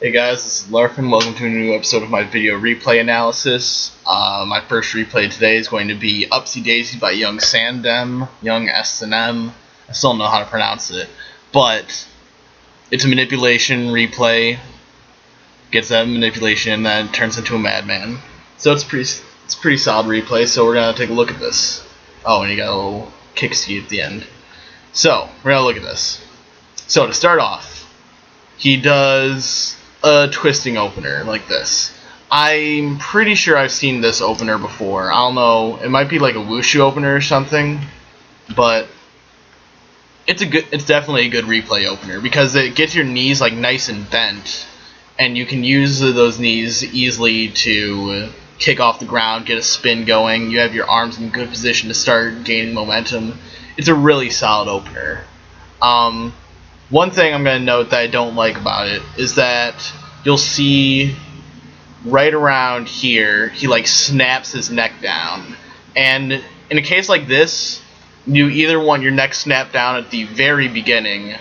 Hey guys, this is Larkin. Welcome to a new episode of my video replay analysis. My first replay today is going to be Upsy Daisy by Young Sandem, Young S&M. I still don't know how to pronounce it, but it's a manipulation replay. Gets that manipulation and then turns into a madman. So it's pretty solid replay. So we're gonna take a look at this. Oh, and you got a little kick seat at the end. So we're gonna look at this. So to start off, he does a twisting opener like this. I'm pretty sure I've seen this opener before. I don't know, it might be like a wushu opener or something, but it's definitely a good replay opener because it gets your knees like nice and bent, and you can use those knees easily to kick off the ground, get a spin going. You have your arms in good position to start gaining momentum. It's a really solid opener. One thing I'm going to note that I don't like about it is that you'll see right around here, he like snaps his neck down. And in a case like this, you either want your neck snapped down at the very beginning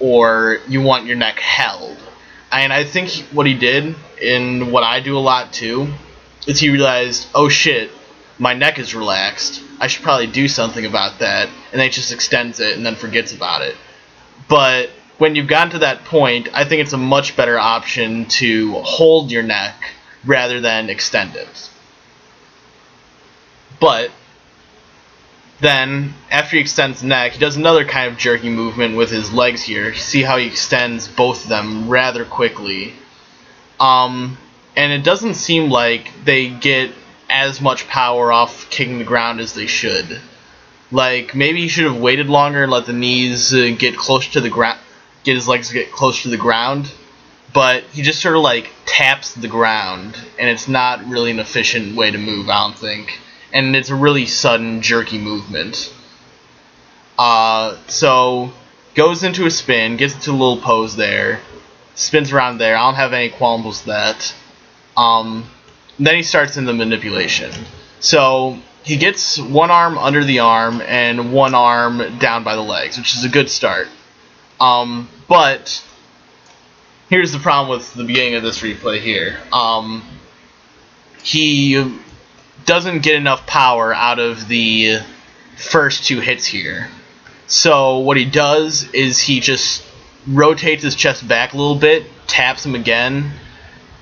or you want your neck held. And I think what he did, and what I do a lot too, is he realized, oh shit, my neck is relaxed. I should probably do something about that. And then he just extends it and then forgets about it. But when you've gotten to that point, I think it's a much better option to hold your neck rather than extend it. But then, after he extends the neck, he does another kind of jerky movement with his legs here. See how he extends both of them rather quickly. And it doesn't seem like they get as much power off kicking the ground as they should. Like, maybe he should have waited longer and let the knees get close to the ground, get his legs get close to the ground, but he just sort of like taps the ground, and it's not really an efficient way to move, I don't think, and it's a really sudden, jerky movement. So, goes into a spin, gets into a little pose there, spins around there. I don't have any qualms with that. Then he starts in the manipulation. So he gets one arm under the arm and one arm down by the legs, which is a good start. But here's the problem with the beginning of this replay here. He doesn't get enough power out of the first two hits here. So what he does is he just rotates his chest back a little bit, taps him again,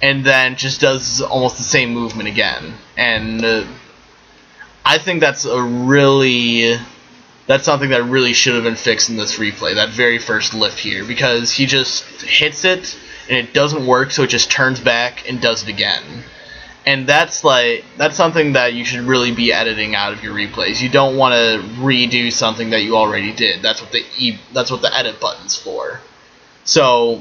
and then just does almost the same movement again. And I think that's something that really should have been fixed in this replay, that very first lift here, because he just hits it and it doesn't work, so it just turns back and does it again. And that's something that you should really be editing out of your replays. You don't want to redo something that you already did. That's what the edit button's for. So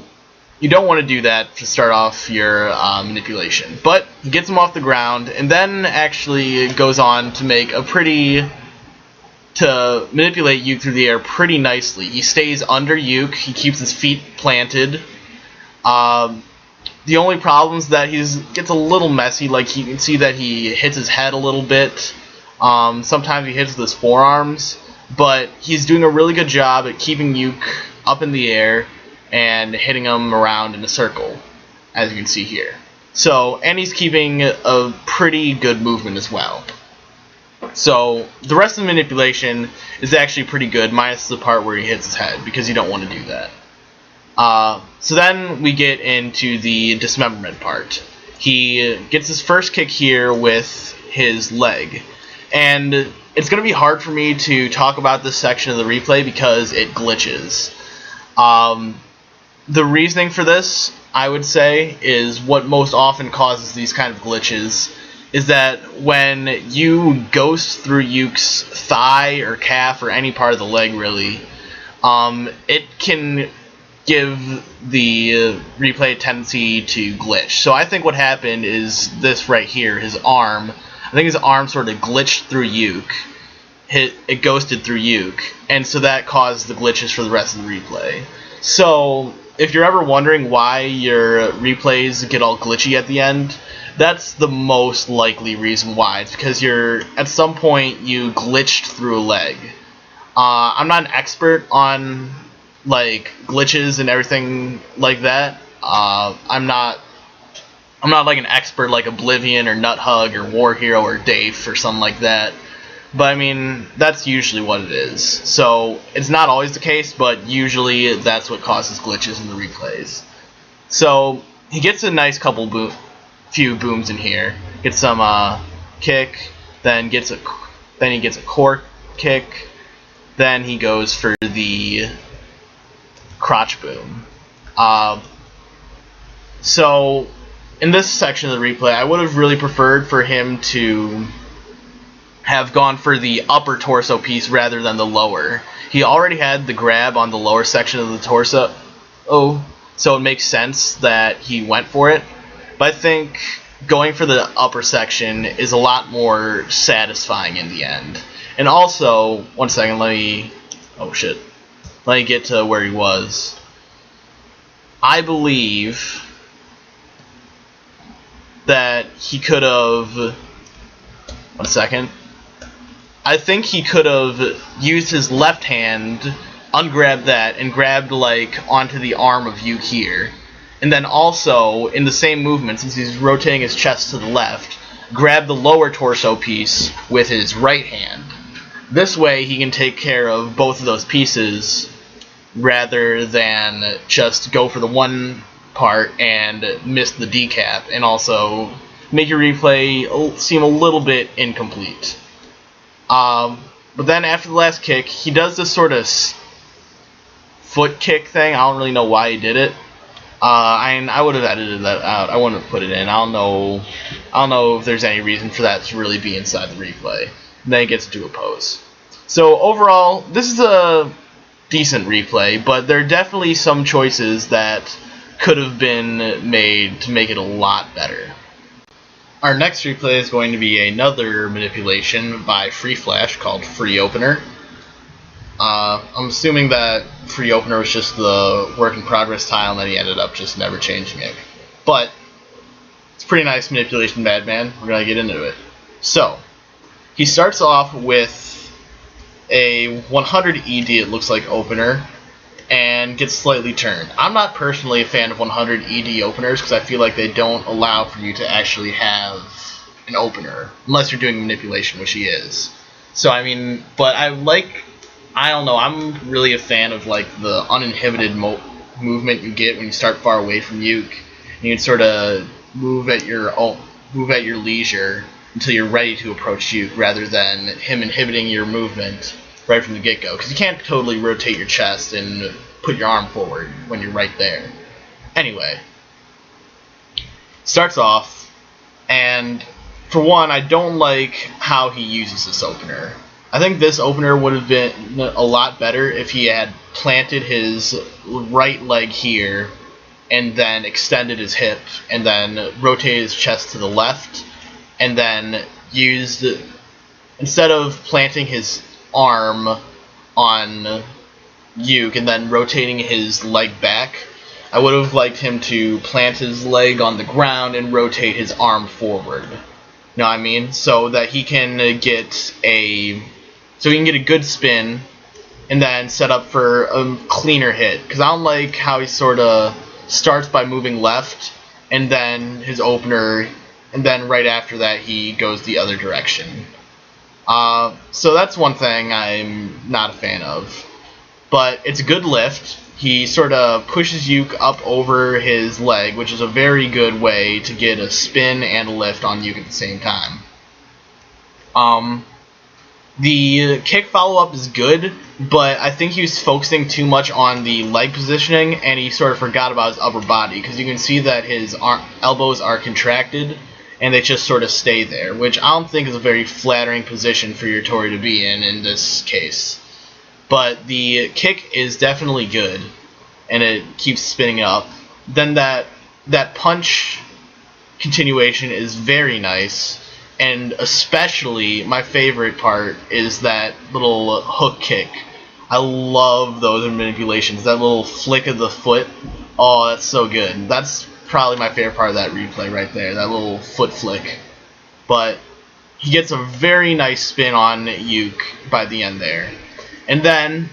you don't want to do that to start off your manipulation. But he gets him off the ground, and then actually goes on to manipulate Yuke through the air pretty nicely. He stays under Yuke. He keeps his feet planted. The only problem is that he gets a little messy. Like, you can see that he hits his head a little bit. Sometimes he hits with his forearms. But he's doing a really good job at keeping Yuke up in the air and hitting him around in a circle, as you can see here. So, and he's keeping a pretty good movement as well. So, the rest of the manipulation is actually pretty good, minus the part where he hits his head, because you don't want to do that. So then we get into the dismemberment part. He gets his first kick here with his leg. And it's going to be hard for me to talk about this section of the replay because it glitches. The reasoning for this, I would say, is what most often causes these kind of glitches is that when you ghost through Yuke's thigh or calf or any part of the leg, really, it can give the replay a tendency to glitch. So I think what happened is this right here, his arm. I think his arm sort of glitched through Yuke. It ghosted through Yuke, and so that caused the glitches for the rest of the replay. So if you're ever wondering why your replays get all glitchy at the end, that's the most likely reason why. It's because at some point you glitched through a leg. I'm not an expert on like glitches and everything like that. I'm not like an expert like Oblivion or Nuthug or War Hero or Dave or something like that. But I mean, that's usually what it is. So it's not always the case, but usually that's what causes glitches in the replays. So he gets a nice few booms in here. Gets some kick, then he gets a core kick, then he goes for the crotch boom. So in this section of the replay, I would have really preferred for him to have gone for the upper torso piece rather than the lower. He already had the grab on the lower section of the torso, so it makes sense that he went for it. But I think going for the upper section is a lot more satisfying in the end. And also, one second, let me get to where he was. I believe that he could have, I think he could have used his left hand, ungrabbed that, and grabbed like onto the arm of Yuke here. And then also, in the same movement, since he's rotating his chest to the left, grab the lower torso piece with his right hand. This way he can take care of both of those pieces rather than just go for the one part and miss the decap, and also make your replay seem a little bit incomplete. But then after the last kick, he does this sort of foot kick thing. I don't really know why he did it. I would have edited that out. I wouldn't have put it in. I don't know if there's any reason for that to really be inside the replay. And then he gets to do a pose. So overall, this is a decent replay, but there are definitely some choices that could have been made to make it a lot better. Our next replay is going to be another manipulation by Free Flash called Free Opener. I'm assuming that Free Opener was just the work in progress tile and then he ended up just never changing it. But it's pretty nice manipulation, Madman. We're going to get into it. So, he starts off with a 100 ED, it looks like, opener, and gets slightly turned. I'm not personally a fan of 100 ED openers because I feel like they don't allow for you to actually have an opener, unless you're doing manipulation, which he is. So, I mean, but I don't know, I'm really a fan of like the uninhibited movement you get when you start far away from Yuke. You can sort of move at your leisure until you're ready to approach Yuke, rather than him inhibiting your movement right from the get-go, because you can't totally rotate your chest and put your arm forward when you're right there. Anyway, starts off, and for one, I don't like how he uses this opener. I think this opener would have been a lot better if he had planted his right leg here and then extended his hip and then rotated his chest to the left and then used, instead of planting his arm on Yuke and then rotating his leg back, I would have liked him to plant his leg on the ground and rotate his arm forward. You know what I mean? So that he can get a good spin and then set up for a cleaner hit. Because I don't like how he sort of starts by moving left and then his opener, and then right after that he goes the other direction. So that's one thing I'm not a fan of. But it's a good lift. He sort of pushes Yuke up over his leg, which is a very good way to get a spin and a lift on Yuke at the same time. The kick follow-up is good, but I think he was focusing too much on the leg positioning, and he sort of forgot about his upper body, because you can see that his elbows are contracted, and they just sort of stay there, which I don't think is a very flattering position for your Tori to be in this case. But the kick is definitely good, and it keeps spinning up. Then that punch continuation is very nice, and especially my favorite part is that little hook kick. I love those manipulations. That little flick of the foot, oh, that's so good. That's probably my favorite part of that replay right there, that little foot flick. But he gets a very nice spin on Yuke by the end there. And then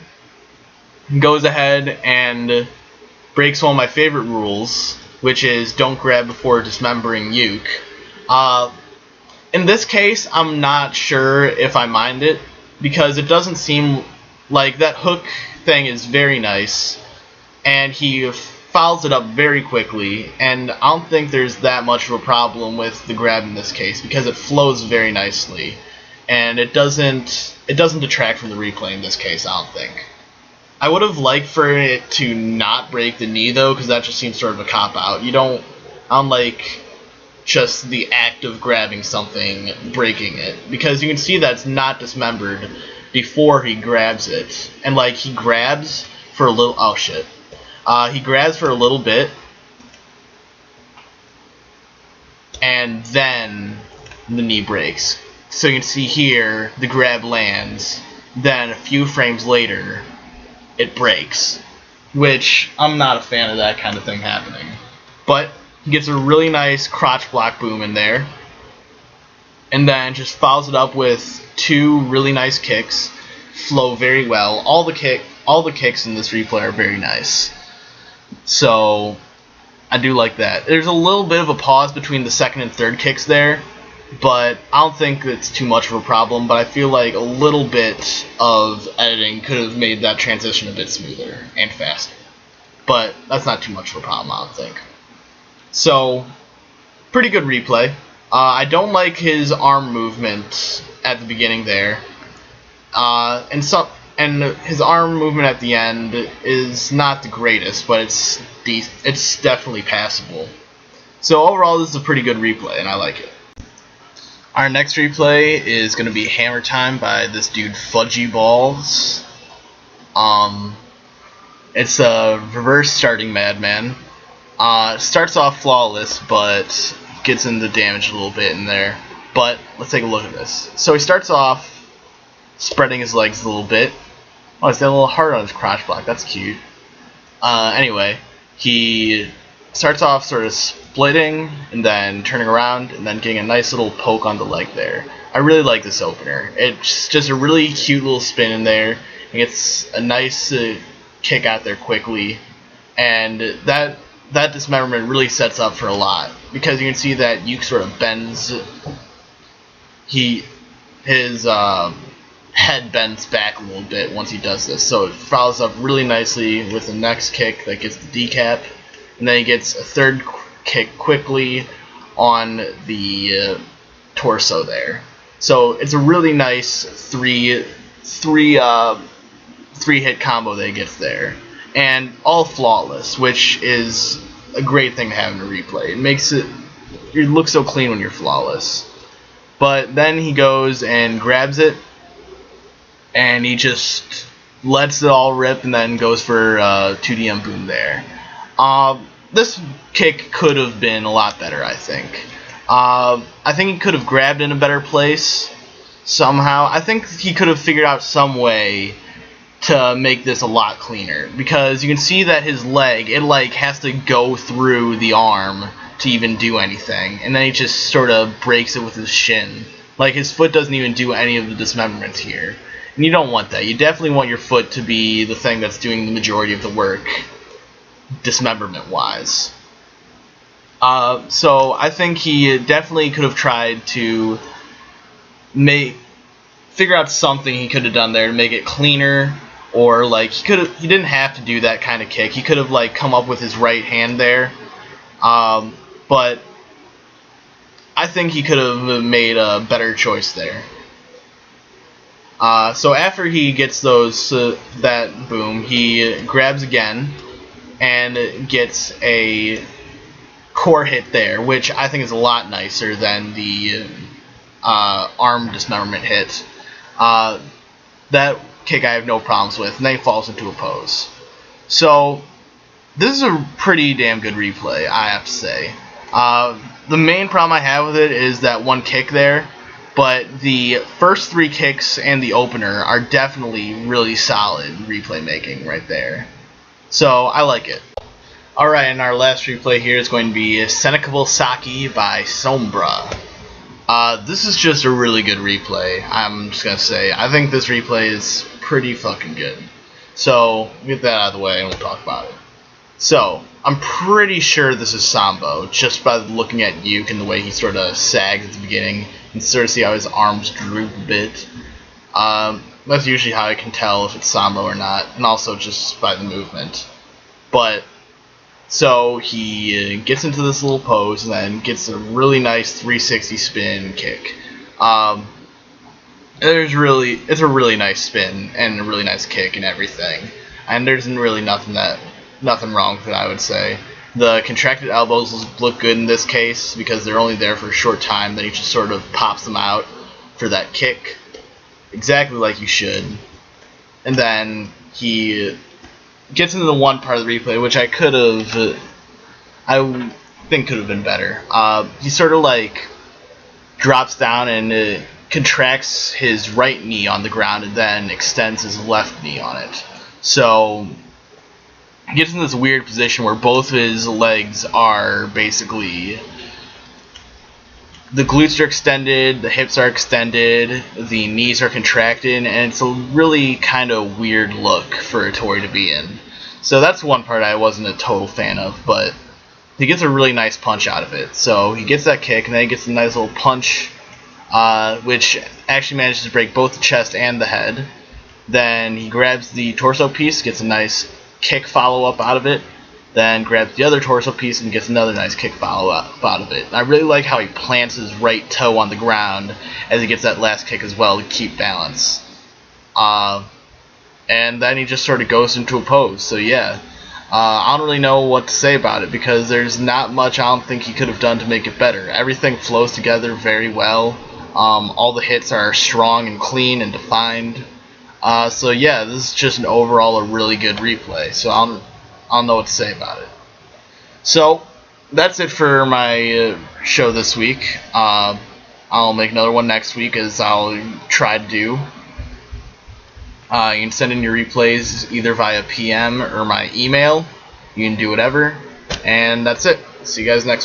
goes ahead and breaks one of my favorite rules, which is don't grab before dismembering Yuke. In this case, I'm not sure if I mind it, because it doesn't seem like that hook thing is very nice, and he fouls it up very quickly, and I don't think there's that much of a problem with the grab in this case, because it flows very nicely, and it doesn't detract from the replay in this case, I don't think. I would have liked for it to not break the knee, though, because that just seems sort of a cop-out. You don't, unlike just the act of grabbing something, breaking it, because you can see that it's not dismembered before he grabs it, and like he grabs for a little, oh shit, he grabs for a little bit, and then the knee breaks. So you can see here the grab lands, then a few frames later it breaks, which I'm not a fan of that kind of thing happening. But he gets a really nice crotch block boom in there, and then just follows it up with two really nice kicks, flow very well. All the kicks in this replay are very nice, so I do like that. There's a little bit of a pause between the second and third kicks there, but I don't think it's too much of a problem. But I feel like a little bit of editing could have made that transition a bit smoother and faster, but that's not too much of a problem, I don't think. So, pretty good replay. I don't like his arm movement at the beginning there, and his arm movement at the end is not the greatest, but it's definitely passable. So overall, this is a pretty good replay, and I like it. Our next replay is going to be Hammer Time by this dude Fudgy Balls. It's a reverse starting Madman. Starts off flawless, but gets into damage a little bit in there. But let's take a look at this. So he starts off spreading his legs a little bit. Oh, he's got a little heart on his crotch block. That's cute. Anyway, he starts off sort of splitting and then turning around and then getting a nice little poke on the leg there. I really like this opener. It's just a really cute little spin in there. It gets a nice kick out there quickly, and that dismemberment really sets up for a lot, because you can see that Yuke sort of bends. His head bends back a little bit once he does this, so it follows up really nicely with the next kick that gets the decap, and then he gets a third kick quickly on the torso there. So it's a really nice three hit combo that he gets there, and all flawless, which is a great thing to have in a replay. It makes it look so clean when you're flawless. But then he goes and grabs it, and he just lets it all rip, and then goes for 2DM boom there. This kick could have been a lot better, I think. I think he could have grabbed in a better place somehow. I think he could have figured out some way to make this a lot cleaner, because you can see that his leg, it like has to go through the arm to even do anything, and then he just sort of breaks it with his shin. Like, his foot doesn't even do any of the dismemberments here, and you don't want that. You definitely want your foot to be the thing that's doing the majority of the work, dismemberment wise. So I think he definitely could have tried to figure out something he could have done there to make it cleaner, or like he didn't have to do that kind of kick. He could have like come up with his right hand there, but I think he could have made a better choice there. So after he gets that boom, he grabs again and gets a core hit there, which I think is a lot nicer than the arm dismemberment hit. That kick I have no problems with, and then he falls into a pose. So this is a pretty damn good replay, I have to say. The main problem I have with it is that one kick there, but the first three kicks and the opener are definitely really solid replay making right there. So I like it. Alright, and our last replay here is going to be Senekable Saki by Sombra. This is just a really good replay, I'm just going to say. I think this replay is pretty fucking good. So, get that out of the way and we'll talk about it. So, I'm pretty sure this is Sambo, just by looking at Yuke and the way he sort of sags at the beginning. You can sort of see how his arms droop a bit. That's usually how I can tell if it's Sambo or not, and also just by the movement. But, so he gets into this little pose and then gets a really nice 360 spin kick. It's a really nice spin and a really nice kick and everything. And there's really nothing wrong with it, I would say. The contracted elbows look good in this case because they're only there for a short time. Then he just sort of pops them out for that kick, exactly like you should. And then he gets into the one part of the replay, which I think could have been better. He sort of like drops down and contracts his right knee on the ground and then extends his left knee on it. So he gets in this weird position where both his legs are basically, the glutes are extended, the hips are extended, the knees are contracted, and it's a really kind of weird look for Hattori to be in. So that's one part I wasn't a total fan of, but he gets a really nice punch out of it. So he gets that kick, and then he gets a nice little punch, which actually manages to break both the chest and the head. Then he grabs the torso piece, gets a nice kick follow-up out of it, then grabs the other torso piece and gets another nice kick follow-up out of it. And I really like how he plants his right toe on the ground as he gets that last kick as well to keep balance. And then he just sort of goes into a pose. So yeah, I don't really know what to say about it because there's not much I don't think he could have done to make it better. Everything flows together very well. All the hits are strong and clean and defined. So yeah, this is just an overall a really good replay. So I don't know what to say about it. So that's it for my show this week. I'll make another one next week, as I'll try to do. You can send in your replays either via PM or my email. You can do whatever. And that's it. See you guys next week.